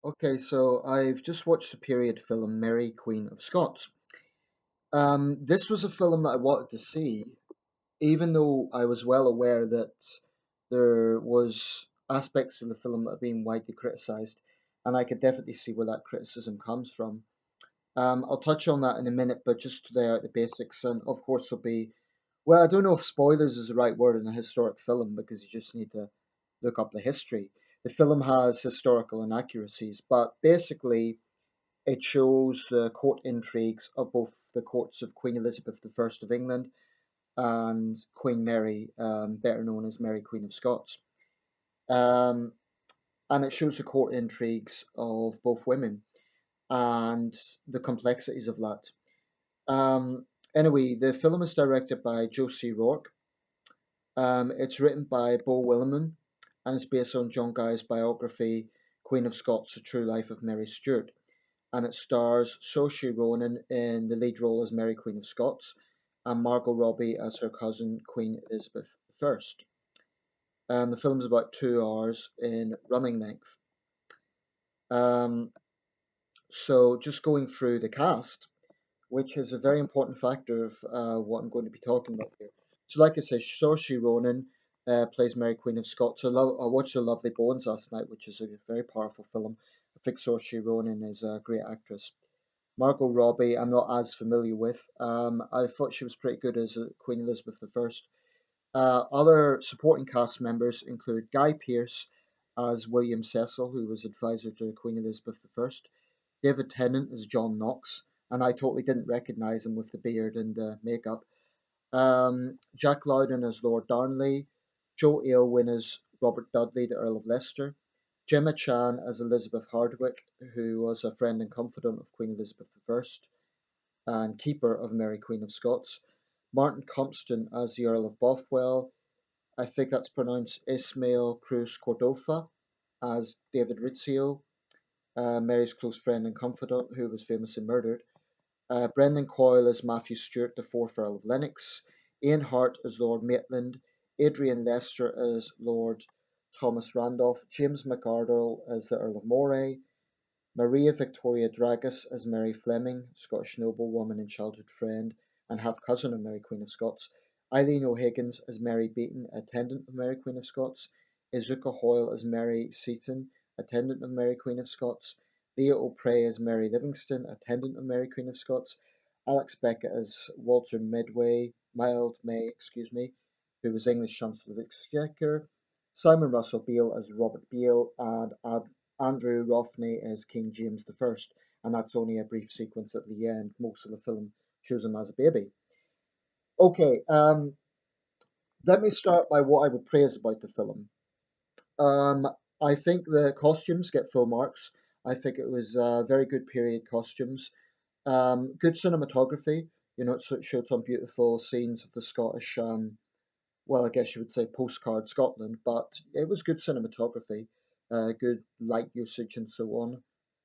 Okay, so I've just watched the period film Mary Queen of Scots. This was a film that I wanted to see, even though I was well aware that there was aspects of the film that have been widely criticised, and I could definitely see where that criticism comes from. I'll touch on that in a minute, but just to lay out the basics, and of course will be, well, I don't know if spoilers is the right word in a historic film because you just need to look up the history. The film has historical inaccuracies, but basically it shows the court intrigues of both the courts of Queen Elizabeth I of England and Queen Mary, better known as Mary Queen of Scots. Um, and it shows the court intrigues of both women and the complexities of that. Um, anyway, the film is directed by Josie Rourke. It's written by Beau Willimon and it's based on John Guy's biography, Queen of Scots, The True Life of Mary Stuart. And it stars Saoirse Ronan in the lead role as Mary Queen of Scots and Margot Robbie as her cousin Queen Elizabeth I. The film's about 2 hours in running length. Um, so just going through the cast, which is a very important factor of what I'm going to be talking about here. So, like I said, Saoirse Ronan plays Mary Queen of Scots. I watched The Lovely Bones last night, which is a very powerful film. I think Saoirse Ronan is a great actress. Margot Robbie, I'm not as familiar with. I thought she was pretty good as Queen Elizabeth I. Other supporting cast members include Guy Pearce as William Cecil, who was advisor to Queen Elizabeth I. David Tennant as John Knox, and I totally didn't recognise him with the beard and the makeup. Jack Lowden as Lord Darnley, Joe Aylwin as Robert Dudley, the Earl of Leicester, Gemma Chan as Elizabeth Hardwicke, who was a friend and confidant of Queen Elizabeth I and keeper of Mary Queen of Scots, Martin Compston as the Earl of Bothwell, I think that's pronounced Ismail Cruz Cordova as David Rizzio, Mary's close friend and confidant who was famously murdered, Brendan Coyle as Matthew Stewart, the fourth Earl of Lennox, Ian Hart as Lord Maitland, Adrian Lester as Lord Thomas Randolph, James McArdle as the Earl of Moray, Maria Victoria Dragus as Mary Fleming, Scottish noblewoman and childhood friend and half cousin of Mary Queen of Scots, Eileen O'Higgins as Mary Beaton, attendant of Mary Queen of Scots, Izuka Hoyle as Mary Seaton, attendant of Mary Queen of Scots, Leah O'Prey as Mary Livingston, attendant of Mary Queen of Scots, Alex Beckett as Walter Mild May, who was English Chancellor of the Exchequer, Simon Russell Beale as Robert Beale, and Andrew Rothney as King James I, and that's only a brief sequence at the end. Most of the film shows him as a baby. Okay, let me start by what I would praise about the film. Um, I think the costumes get full marks. I think it was very good period costumes. Good cinematography. You know, it showed some beautiful scenes of the Scottish, well, I guess you would say postcard Scotland, but it was good cinematography, good light usage, and so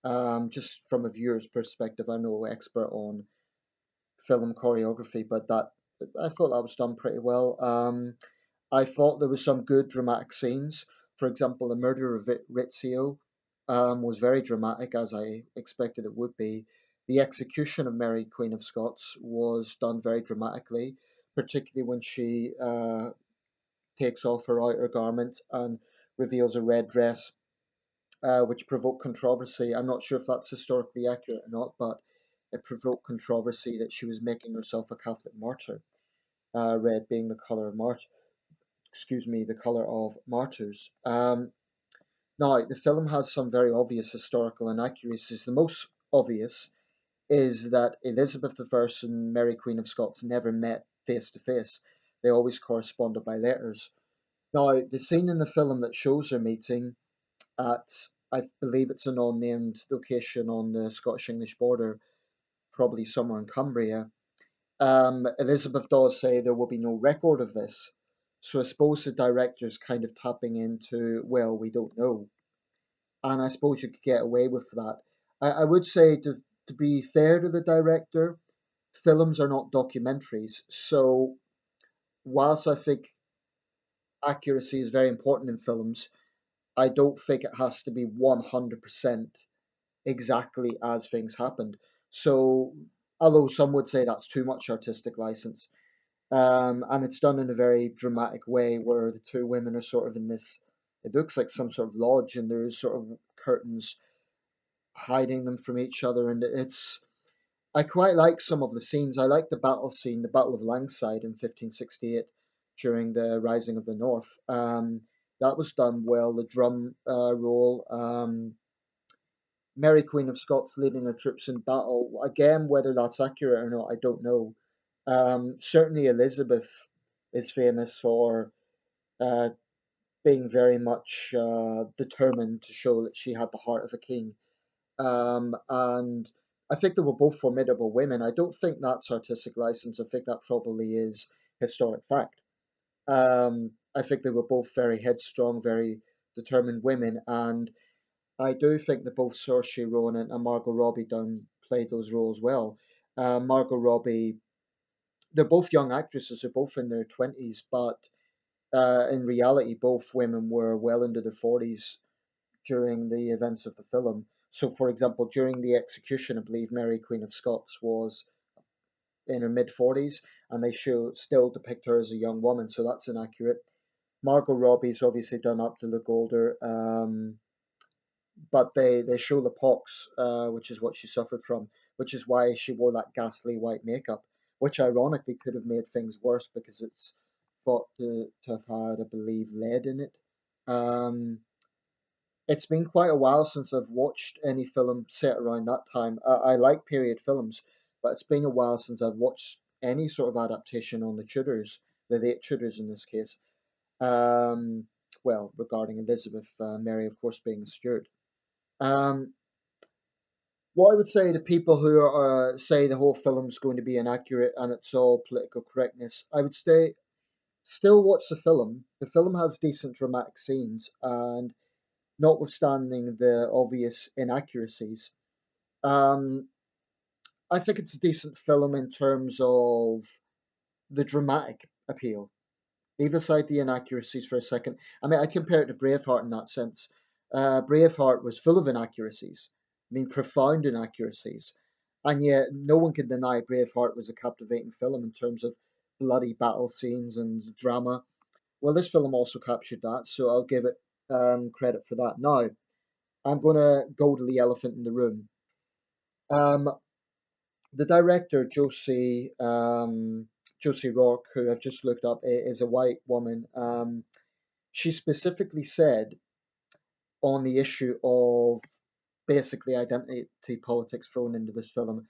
on. Just from a viewer's perspective, I'm no expert on film choreography, but that I thought that was done pretty well. I thought there was some good dramatic scenes. For example, the murder of Rizzio was very dramatic, as I expected it would be. The execution of Mary Queen of Scots was done very dramatically, particularly when she takes off her outer garment and reveals a red dress, which provoked controversy. I'm not sure if that's historically accurate or not, but it provoked controversy that she was making herself a Catholic martyr. Red being the color of the color of martyrs. Now, the film has some very obvious historical inaccuracies. The most obvious is that Elizabeth I and Mary Queen of Scots never met face to face. They always corresponded by letters. Now, the scene in the film that shows her meeting at, I believe it's an unnamed location on the Scottish English border, probably somewhere in Cumbria. Elizabeth does say there will be no record of this. So I suppose the director's kind of tapping into, well, we don't know. And I suppose you could get away with that. I would say, to be fair to the director, films are not documentaries. So whilst I think accuracy is very important in films, I don't think it has to be 100% exactly as things happened. So, although some would say that's too much artistic license, and it's done in a very dramatic way where the two women are sort of in this, it looks like some sort of lodge, and there's sort of curtains hiding them from each other, and I quite like some of the scenes. I like the battle scene, the Battle of Langside in 1568 during the Rising of the North. That was done well. The drum roll, Mary Queen of Scots leading her troops in battle. Again, whether that's accurate or not, I don't know. Certainly, Elizabeth is famous for uh, being very much determined to show that she had the heart of a king. And I think they were both formidable women. I don't think that's artistic license. I think that probably is historic fact. I think they were both very headstrong, very determined women, and I do think that both Saoirse Ronan and Margot Robbie done played those roles well. Margot Robbie, they're both young actresses, they're both in their 20s, but in reality, both women were well into their 40s during the events of the film. So, for example, during the execution, I believe Mary Queen of Scots was in her mid 40s, and they still depict her as a young woman, so that's inaccurate. Margot Robbie's obviously done up to look older, but they show the pox, which is what she suffered from, which is why she wore that ghastly white makeup, which ironically could have made things worse because it's thought to have had, I believe, lead in it. Um, it's been quite a while since I've watched any film set around that time. I like period films, but it's been a while since I've watched any sort of adaptation on the Tudors, the late Tudors in this case. Um, well, regarding Elizabeth, Mary, of course, being a Stuart. Um, what I would say to people who are say the whole film's going to be inaccurate and it's all political correctness, I would say still watch the film. The film has decent dramatic scenes, and notwithstanding the obvious inaccuracies, um, I think it's a decent film in terms of the dramatic appeal. Leave aside the inaccuracies for a second. I mean, I compare it to Braveheart in that sense. Braveheart was full of inaccuracies, I mean, profound inaccuracies, and yet no one can deny Braveheart was a captivating film in terms of bloody battle scenes and drama. Well, this film also captured that, so I'll give it credit for that. Now, I'm going to go to the elephant in the room. Um, the director, Josie Rourke, who I've just looked up, is a white woman. She specifically said on the issue of basically identity politics thrown into this film.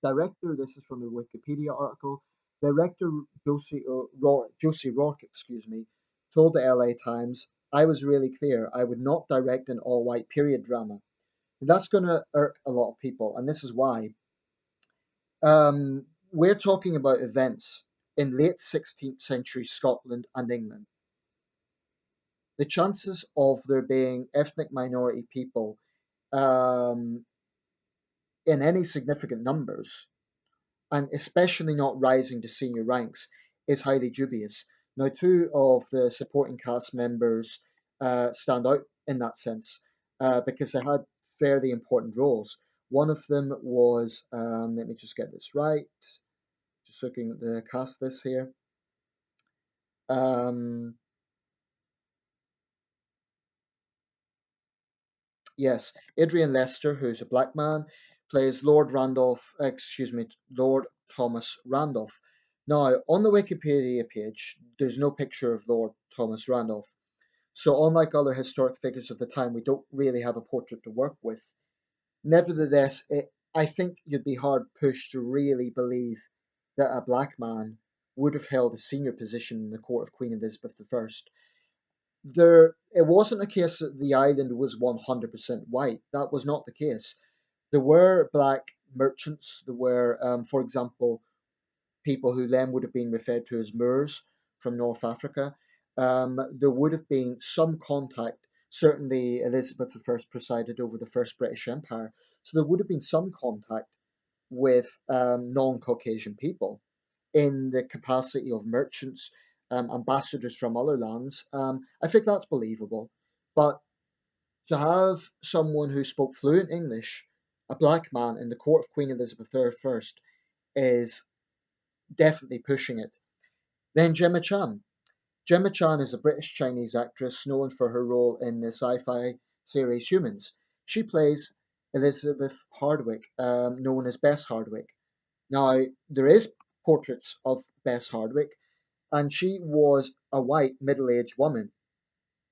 Director, this is from the Wikipedia article. Director Josie Rourke, excuse me, told the LA Times, "I was really clear. I would not direct an all-white period drama." And that's going to irk a lot of people, and this is why. We're talking about events in late 16th century Scotland and England. The chances of there being ethnic minority people um, in any significant numbers, and especially not rising to senior ranks, is highly dubious. Now, two of the supporting cast members stand out in that sense because they had fairly important roles. One of them was, let me just get this right, just looking at the cast list here. Um, yes, Adrian Lester, who's a black man, plays Lord Randolph, excuse me, Lord Thomas Randolph. Now, on the Wikipedia page, there's no picture of Lord Thomas Randolph. So, unlike other historic figures of the time, we don't really have a portrait to work with. Nevertheless, I think you'd be hard pushed to really believe that a black man would have held a senior position in the court of Queen Elizabeth I. It wasn't a case that the island was 100% white. That was not the case. There were black merchants. There were, for example, people who then would have been referred to as Moors from North Africa. There would have been some contact. Certainly, Elizabeth I presided over the First British Empire, so there would have been some contact with non-Caucasian people in the capacity of merchants, ambassadors from other lands. I think that's believable. But to have someone who spoke fluent English, a black man in the court of Queen Elizabeth I, is definitely pushing it. Then Gemma Chan. Gemma Chan is a British Chinese actress known for her role in the sci fi series Humans. She plays Elizabeth Hardwick, known as Bess Hardwick. Now, there is portraits of Bess Hardwick, and she was a white middle aged woman.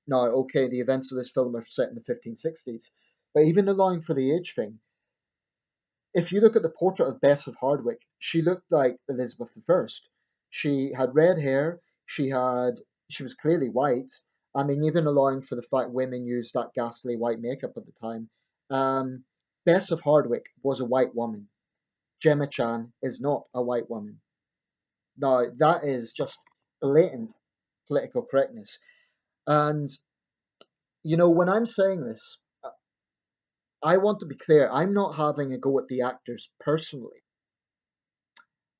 Now, okay, the events of this film are set in the 1560s, but even allowing for the age thing, if you look at the portrait of Bess of Hardwick, she looked like Elizabeth I. She had red hair. She was clearly white. I mean, even allowing for the fact women used that ghastly white makeup at the time. Um, Bess of Hardwick was a white woman. Gemma Chan is not a white woman. Now that is just blatant political correctness. And when I'm saying this, I want to be clear. I'm not having a go at the actors personally.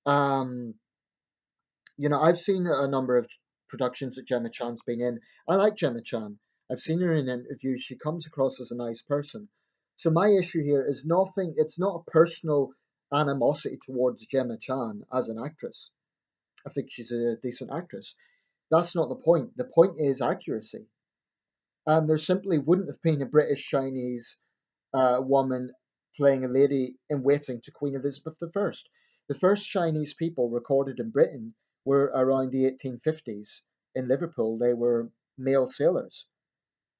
Um, I've seen a number of productions that Gemma Chan's been in. I like Gemma Chan. I've seen her in interviews. She comes across as a nice person. So my issue here is nothing, it's not a personal animosity towards Gemma Chan as an actress. I think she's a decent actress. That's not the point. The point is accuracy. And there simply wouldn't have been a British Chinese woman playing a lady in waiting to Queen Elizabeth I. The first Chinese people recorded in Britain were around the 1850s in Liverpool. They were male sailors.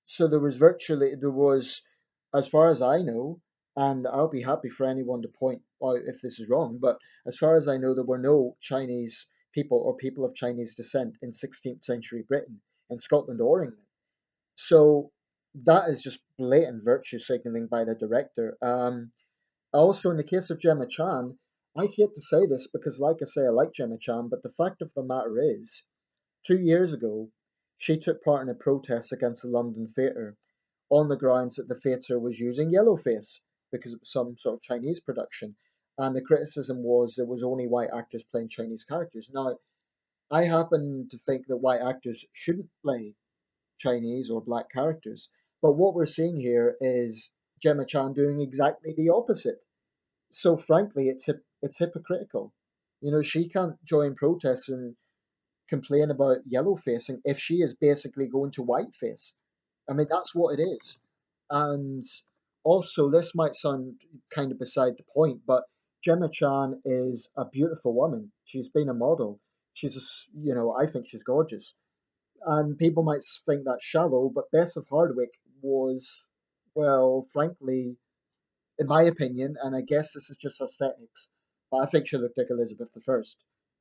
So there was, as far as I know, and I'll be happy for anyone to point out if this is wrong, but as far as I know, there were no Chinese people or people of Chinese descent in 16th century Britain, in Scotland or England. So that is just blatant virtue signaling by the director. Also, in the case of Gemma Chan, I hate to say this because, like I say, I like Gemma Chan, but the fact of the matter is, 2 years ago, she took part in a protest against the London Theatre on the grounds that the theatre was using yellowface because it was some sort of Chinese production. And the criticism was there was only white actors playing Chinese characters. Now, I happen to think that white actors shouldn't play Chinese or black characters. But what we're seeing here is Gemma Chan doing exactly the opposite. So frankly, it's hypocritical. She can't join protests and complain about yellow facing if she is basically going to whiteface. I mean, that's what it is. And also, this might sound kind of beside the point, but Gemma Chan is a beautiful woman. She's been a model. I think she's gorgeous. And people might think that's shallow, but Bess of Hardwick was, well, frankly, in my opinion, and I guess this is just aesthetics, but I think she looked like Elizabeth I.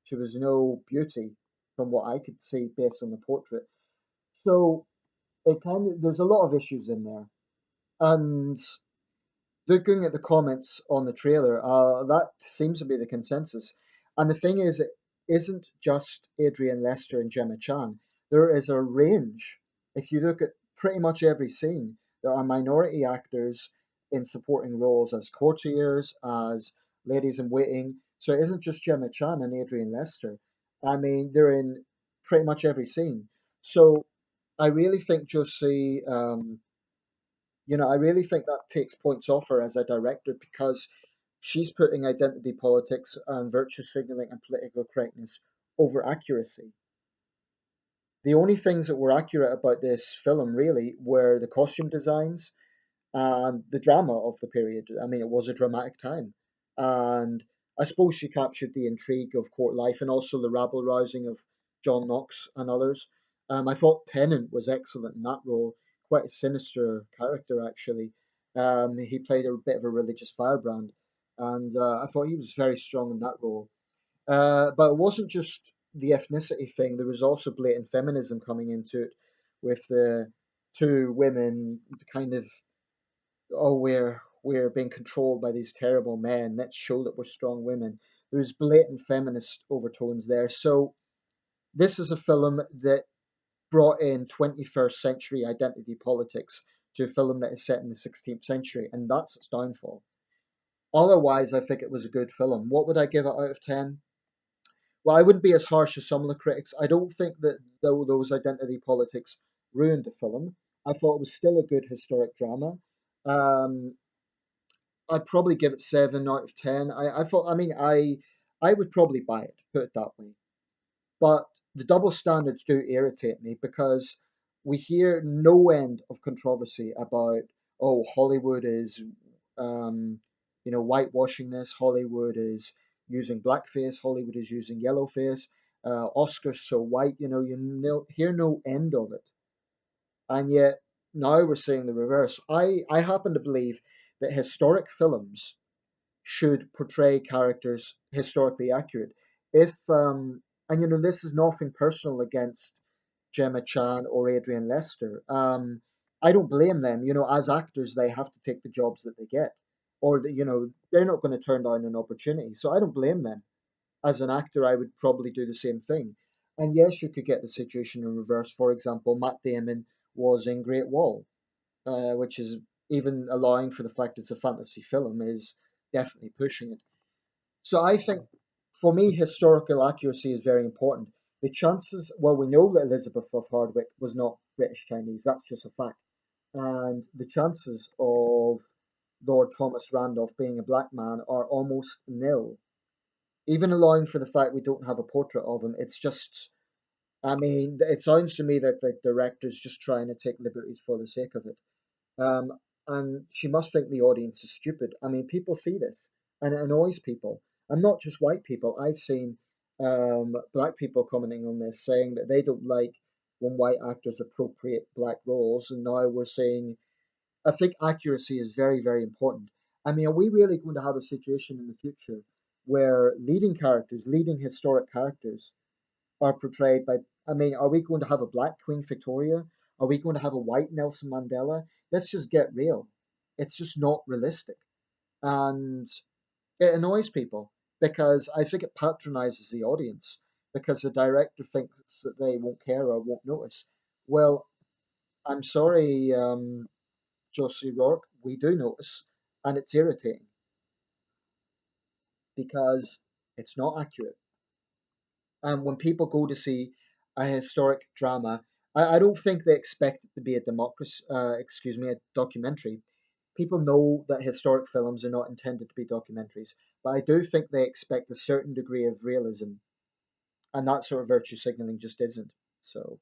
She was no beauty from what I could see based on the portrait. So there's a lot of issues in there. And looking at the comments on the trailer, that seems to be the consensus. And the thing is, it isn't just Adrian Lester and Gemma Chan. There is a range. If you look at pretty much every scene, there are minority actors in supporting roles as courtiers, as ladies in waiting. So it isn't just Gemma Chan and Adrian Lester. I mean, they're in pretty much every scene. So I really think I really think that takes points off her as a director because she's putting identity politics and virtue signaling and political correctness over accuracy. The only things that were accurate about this film really were the costume designs and the drama of the period. I mean, it was a dramatic time. And I suppose she captured the intrigue of court life and also the rabble rousing of John Knox and others. I thought Tennant was excellent in that role, quite a sinister character, actually. He played a bit of a religious firebrand, and I thought he was very strong in that role. But it wasn't just the ethnicity thing, there was also blatant feminism coming into it with the two women kind of, oh, we're being controlled by these terrible men. Let's show that we're strong women. There's blatant feminist overtones there. So this is a film that brought in 21st century identity politics to a film that is set in the 16th century, and that's its downfall. Otherwise, I think it was a good film. What would I give it out of 10? Well, I wouldn't be as harsh as some of the critics. I don't think that though those identity politics ruined the film. I thought it was still a good historic drama. Um, I'd probably give it 7 out of 10. I thought, I mean, I would probably buy it, put it that way. But the double standards do irritate me because we hear no end of controversy about, oh, Hollywood is, um, whitewashing this. Hollywood is using blackface. Hollywood is using yellowface. Oscars so white. Hear no end of it. And yet now we're seeing the reverse. I happen to believe that historic films should portray characters historically accurate. If and this is nothing personal against Gemma Chan or Adrian Lester. I don't blame them. As actors, they have to take the jobs that they get, or they're not going to turn down an opportunity. So I don't blame them. As an actor, I would probably do the same thing. And yes, you could get the situation in reverse. For example, Matt Damon was in Great Wall, which is even allowing for the fact it's a fantasy film is definitely pushing it. So I think for me, historical accuracy is very important. The chances, well, we know that Elizabeth of Hardwick was not British Chinese, that's just a fact. And the chances of Lord Thomas Randolph being a black man are almost nil. Even allowing for the fact we don't have a portrait of him, it's just, I mean, it sounds to me that the director's just trying to take liberties for the sake of it. Um, and she must think the audience is stupid. I mean, people see this and it annoys people, and not just white people. I've seen black people commenting on this, saying that they don't like when white actors appropriate black roles, and now we're seeing. I think accuracy is very, very important. I mean, are we really going to have a situation in the future where leading characters, leading historic characters, are portrayed by, I mean, are we going to have a black Queen Victoria? Are we going to have a white Nelson Mandela? Let's just get real. It's just not realistic. And it annoys people because I think it patronizes the audience because the director thinks that they won't care or won't notice. Well, I'm sorry, Josie Rourke, we do notice, and it's irritating because it's not accurate. And when people go to see a historic drama, I don't think they expect it to be a a documentary. People know that historic films are not intended to be documentaries, but I do think they expect a certain degree of realism, and that sort of virtue signaling just isn't. So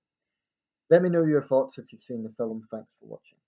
let me know your thoughts if you've seen the film. Thanks for watching.